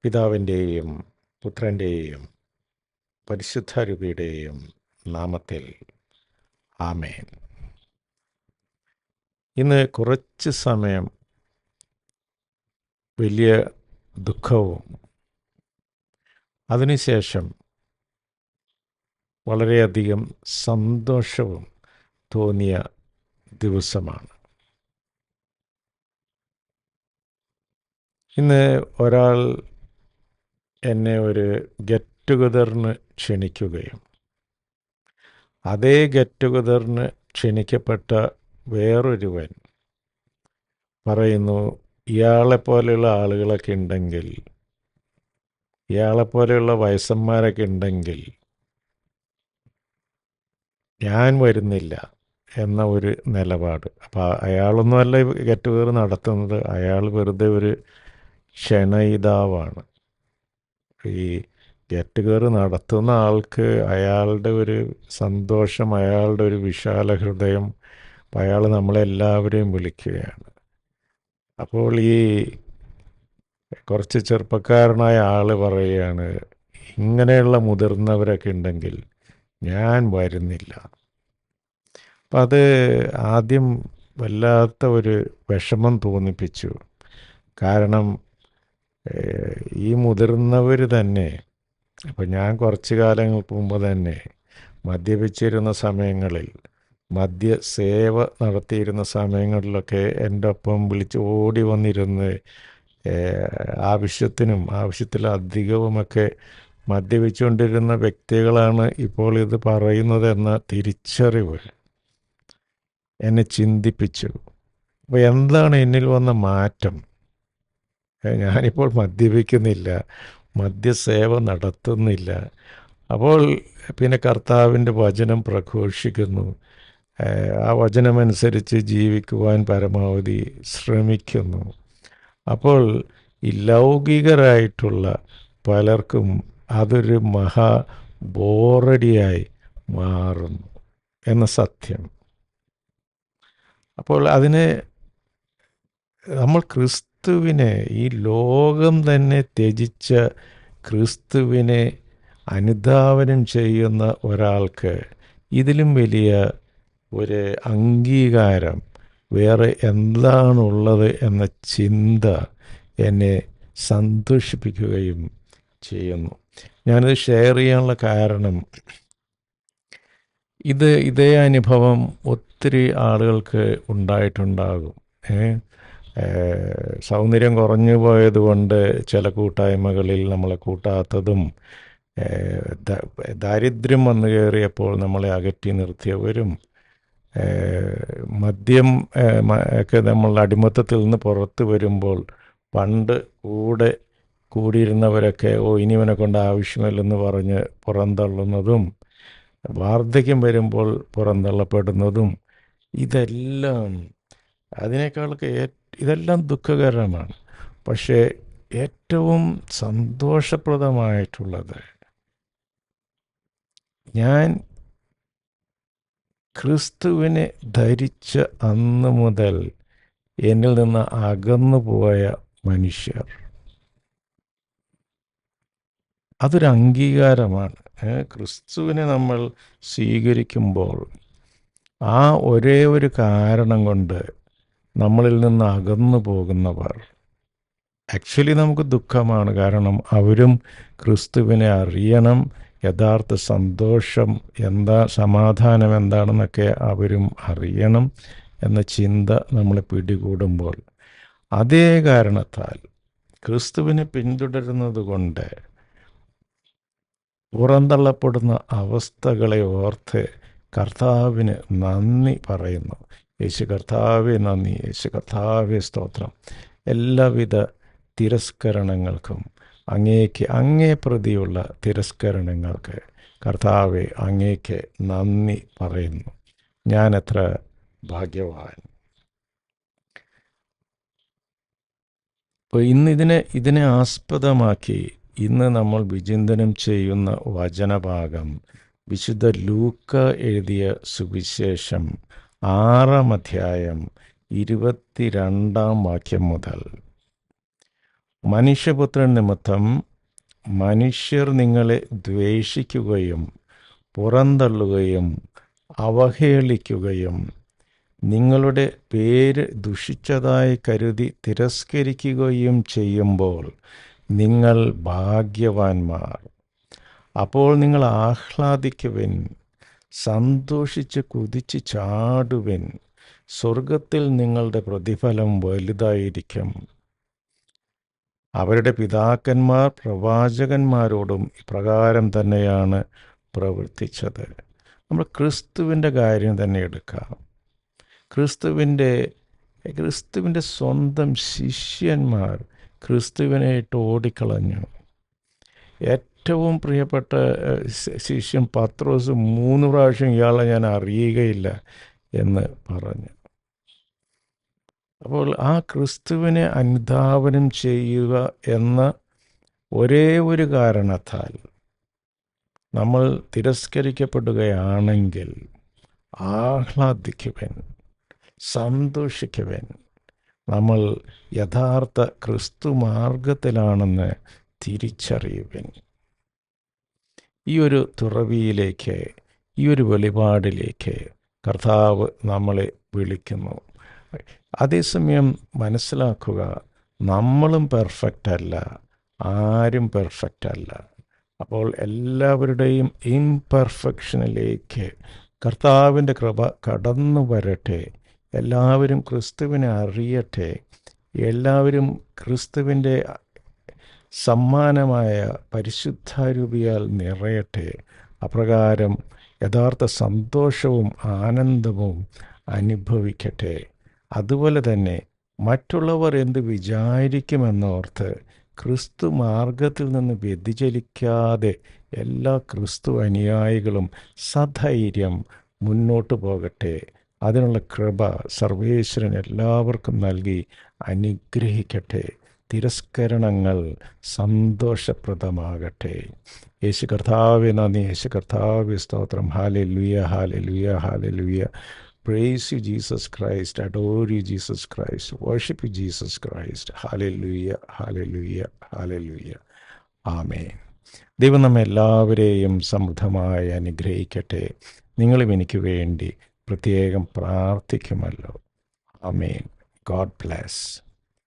പിതാവിൻ്റെയും പുത്രൻ്റെയും പരിശുദ്ധാരൂപിയുടെയും നാമത്തിൽ ആമേൻ. ഇന്ന് കുറച്ച് സമയം വലിയ ദുഃഖവും അതിനുശേഷം വളരെയധികം സന്തോഷവും തോന്നിയ ദിവസമാണ്. ഇന്ന് ഒരാൾ എന്നെ ഒരു ഗെറ്റ് ടുഗദറിന് ക്ഷണിക്കുകയും അതേ ഗെറ്റ് ടുഗദറിന് ക്ഷണിക്കപ്പെട്ട വേറൊരുവൻ പറയുന്നു, ഇയാളെപ്പോലെയുള്ള ആളുകളൊക്കെ ഉണ്ടെങ്കിൽ, ഇയാളെപ്പോലെയുള്ള വയസ്സന്മാരൊക്കെ ഉണ്ടെങ്കിൽ ഞാൻ വരുന്നില്ല എന്ന ഒരു നിലപാട്. അപ്പോൾ അയാളൊന്നുമല്ല ഗെറ്റ് ടുഗദർ നടത്തുന്നത്, അയാൾ വെറുതെ ഒരു ക്ഷണയിതാവാണ്. ഈ ഗെറ്റ് ടുഗദർ നടത്തുന്ന ആൾക്ക് അയാളുടെ ഒരു സന്തോഷം, അയാളുടെ ഒരു വിശാല ഹൃദയം, അയാൾ നമ്മളെല്ലാവരെയും വിളിക്കുകയാണ്. അപ്പോൾ ഈ കുറച്ച് ചെറുപ്പക്കാരനായ ആൾ പറയുകയാണ്, ഇങ്ങനെയുള്ള മുതിർന്നവരൊക്കെ ഉണ്ടെങ്കിൽ ഞാൻ വരുന്നില്ല. അപ്പം അത് ആദ്യം വല്ലാത്ത ഒരു വിഷമം തോന്നിപ്പിച്ചു. കാരണം ഈ മുതിർന്നവർ തന്നെ, അപ്പം ഞാൻ കുറച്ച് കാലങ്ങൾക്ക് മുമ്പ് തന്നെ മദ്യപിച്ചിരുന്ന സമയങ്ങളിൽ, മദ്യസേവ നടത്തിയിരുന്ന സമയങ്ങളിലൊക്കെ എൻ്റെ ഒപ്പം വിളിച്ച് ഓടി വന്നിരുന്ന് ആവശ്യത്തിലധികവുമൊക്കെ മദ്യപിച്ചുകൊണ്ടിരുന്ന വ്യക്തികളാണ് ഇപ്പോൾ ഇത് പറയുന്നതെന്ന തിരിച്ചറിവ് എന്നെ ചിന്തിപ്പിച്ചു. അപ്പോൾ എന്താണ് എന്നിൽ വന്ന മാറ്റം? ഞാനിപ്പോൾ മദ്യപിക്കുന്നില്ല, മദ്യസേവ നടത്തുന്നില്ല. അപ്പോൾ പിന്നെ കർത്താവിൻ്റെ വചനം പ്രഘോഷിക്കുന്നു, ആ വചനമനുസരിച്ച് ജീവിക്കുവാൻ പരമാവധി ശ്രമിക്കുന്നു. അപ്പോൾ ഈ ലൗകികരായിട്ടുള്ള പലർക്കും അതൊരു മഹാ ബോറടിയായി മാറുന്നു എന്ന സത്യം. അപ്പോൾ അതിനെ നമ്മൾ ക്രിസ്തുവിനെ, ഈ ലോകം തന്നെ ത്യജിച്ച ക്രിസ്തുവിനെ അനുധാവനം ചെയ്യുന്ന ഒരാൾക്ക് ഇതിലും വലിയ ഒരു അംഗീകാരം വേറെ എന്താണുള്ളത് എന്ന ചിന്ത എന്നെ സന്തോഷിപ്പിക്കുകയും ചെയ്യുന്നു. ഞാനിത് ഷെയർ ചെയ്യാനുള്ള കാരണം, ഇതേ അനുഭവം ഒത്തിരി ആളുകൾക്ക് ഉണ്ടായിട്ടുണ്ടാകും. സൗന്ദര്യം കുറഞ്ഞു പോയതുകൊണ്ട് ചില കൂട്ടായ്മകളിൽ നമ്മളെ കൂട്ടാത്തതും, ദാരിദ്ര്യം വന്നു കയറിയപ്പോൾ നമ്മളെ അകറ്റി നിർത്തിയവരും, മദ്യം ഒക്കെ നമ്മളുടെ അടിമത്തത്തിൽ നിന്ന് പുറത്ത് വരുമ്പോൾ പണ്ട് കൂടിയിരുന്നവരൊക്കെ ഇനി ഇവനെ കൊണ്ട് ആവശ്യമില്ലെന്ന് പറഞ്ഞ് പുറന്തള്ളുന്നതും, വാർദ്ധക്യം വരുമ്പോൾ പുറന്തള്ളപ്പെടുന്നതും, ഇതെല്ലാം ഇതെല്ലാം ദുഃഖകരമാണ്. പക്ഷേ ഏറ്റവും സന്തോഷപ്രദമായിട്ടുള്ളത്, ഞാൻ ക്രിസ്തുവിനെ ധരിച്ച അന്ന് മുതൽ എന്നിൽ നിന്ന് അകന്നു പോയ മനുഷ്യർ, അതൊരു അംഗീകാരമാണ്. ക്രിസ്തുവിനെ നമ്മൾ സ്വീകരിക്കുമ്പോൾ ആ ഒരേ ഒരു കാരണം കൊണ്ട് നമ്മളിൽ നിന്ന് അകന്നു പോകുന്നവർ, ആക്ച്വലി നമുക്ക് ദുഃഖമാണ്. കാരണം അവരും ക്രിസ്തുവിനെ അറിയണം, യഥാർത്ഥ സന്തോഷം സമാധാനം എന്താണെന്നൊക്കെ അവരും അറിയണം എന്ന ചിന്ത നമ്മളെ പിടികൂടുമ്പോൾ, അതേ കാരണത്താൽ ക്രിസ്തുവിനെ പിന്തുടരുന്നത് കൊണ്ട് പുറന്തള്ളപ്പെടുന്ന അവസ്ഥകളെ ഓർത്ത് കർത്താവിന് നന്ദി പറയുന്നു. യേശു കർത്താവെ നന്ദി, യേശു കർത്താവെ സ്തോത്രം. എല്ലാവിധ തിരസ്കരണങ്ങൾക്കും, അങ്ങേ പ്രതിയുള്ള തിരസ്കരണങ്ങൾക്ക് കർത്താവെ അങ്ങേക്ക് നന്ദി പറയുന്നു. ഞാൻ എത്ര ഭാഗ്യവാൻ. അപ്പോൾ ഇതിനെ ആസ്പദമാക്കി ഇന്ന് നമ്മൾ വിചിന്തനം ചെയ്യുന്ന വചനഭാഗം വിശുദ്ധ ലൂക്ക എഴുതിയ സുവിശേഷം 6-ാം അധ്യായം 22-ാം വാക്യം മുതൽ മനുഷ്യപുത്രൻ നിമിത്തം മനുഷ്യർ നിങ്ങളെ ദ്വേഷിക്കുകയും പുറന്തള്ളുകയും അവഹേളിക്കുകയും നിങ്ങളുടെ പേര് ദുഷിച്ചതായി കരുതി തിരസ്കരിക്കുകയും ചെയ്യുമ്പോൾ നിങ്ങൾ ഭാഗ്യവാന്മാർ. അപ്പോൾ നിങ്ങൾ ആഹ്ലാദിക്കുവിൻ, സന്തോഷിച്ച് കുതിച്ച് ചാടുവിൻ. സ്വർഗത്തിൽ നിങ്ങളുടെ പ്രതിഫലം വലുതായിരിക്കും. അവരുടെ പിതാക്കന്മാർ പ്രവാചകന്മാരോടും ഇപ്രകാരം തന്നെയാണ് പ്രവർത്തിച്ചത്. നമ്മൾ ക്രിസ്തുവിൻ്റെ കാര്യം തന്നെ എടുക്കാം. ക്രിസ്തുവിൻ്റെ സ്വന്തം ശിഷ്യന്മാർ ക്രിസ്തുവിനെ ഇട്ട് ഓടിക്കളഞ്ഞു. ഏറ്റവും പ്രിയപ്പെട്ട ശിഷ്യൻ പത്രോസ് 3 പ്രാവശ്യം ഇയാളെ ഞാൻ അറിയുകയില്ല എന്ന് പറഞ്ഞു. അപ്പോൾ ആ ക്രിസ്തുവിനെ അനുധാവനം ചെയ്യുക എന്ന ഒരേ ഒരു കാരണത്താൽ നമ്മൾ തിരസ്കരിക്കപ്പെടുകയാണെങ്കിൽ ആഹ്ലാദിക്കുവൻ, സന്തോഷിക്കുവൻ. നമ്മൾ യഥാർത്ഥ ക്രിസ്തു മാർഗത്തിലാണെന്ന് തിരിച്ചറിയുവൻ. ഈ ഒരു തുറവിയിലേക്ക്, ഈ ഒരു വെളിപാടിലേക്ക് കർത്താവ് നമ്മളെ വിളിക്കുന്നു. അതേസമയം മനസ്സിലാക്കുക, നമ്മളും പെർഫെക്റ്റ് അല്ല, ആരും പെർഫെക്റ്റ് അല്ല. അപ്പോൾ എല്ലാവരുടെയും ഇംപെർഫെക്ഷനിലേക്ക് കർത്താവിൻ്റെ കൃപ കടന്നു വരട്ടെ. എല്ലാവരും ക്രിസ്തുവിനെ അറിയട്ടെ. എല്ലാവരും ക്രിസ്തുവിൻ്റെ സമ്മാനമായ പരിശുദ്ധാരൂപിയാൽ നിറയട്ടെ. അപ്രകാരം യഥാർത്ഥ സന്തോഷവും ആനന്ദവും അനുഭവിക്കട്ടെ. അതുപോലെ തന്നെ മറ്റുള്ളവർ എന്ത് വിചാരിക്കുമെന്നോർത്ത് ക്രിസ്തു മാർഗത്തിൽ നിന്ന് വ്യതിചലിക്കാതെ എല്ലാ ക്രിസ്തു അനുയായികളും സധൈര്യം മുന്നോട്ട് പോകട്ടെ. അതിനുള്ള കൃപ സർവേശ്വരൻ എല്ലാവർക്കും നൽകി അനുഗ്രഹിക്കട്ടെ. തിരസ്കരണങ്ങൾ സന്തോഷപ്രദമാകട്ടെ. യേശു കർത്താവേ നന്ദി, യേശു കർത്താവേ സ്തോത്രം. Hallelujah, hallelujah, hallelujah. Praise you, Jesus Christ. Adore you, Jesus Christ. Worship you, Jesus Christ. Hallelujah, hallelujah, hallelujah. ആമേൻ. ദൈവം നമ്മെ എല്ലാവരെയും സമൃദ്ധമായി അനുഗ്രഹിക്കട്ടെ. നിങ്ങളും എനിക്ക് വേണ്ടി പ്രത്യേകം പ്രാർത്ഥിക്കുമല്ലോ. ആമേൻ. God bless.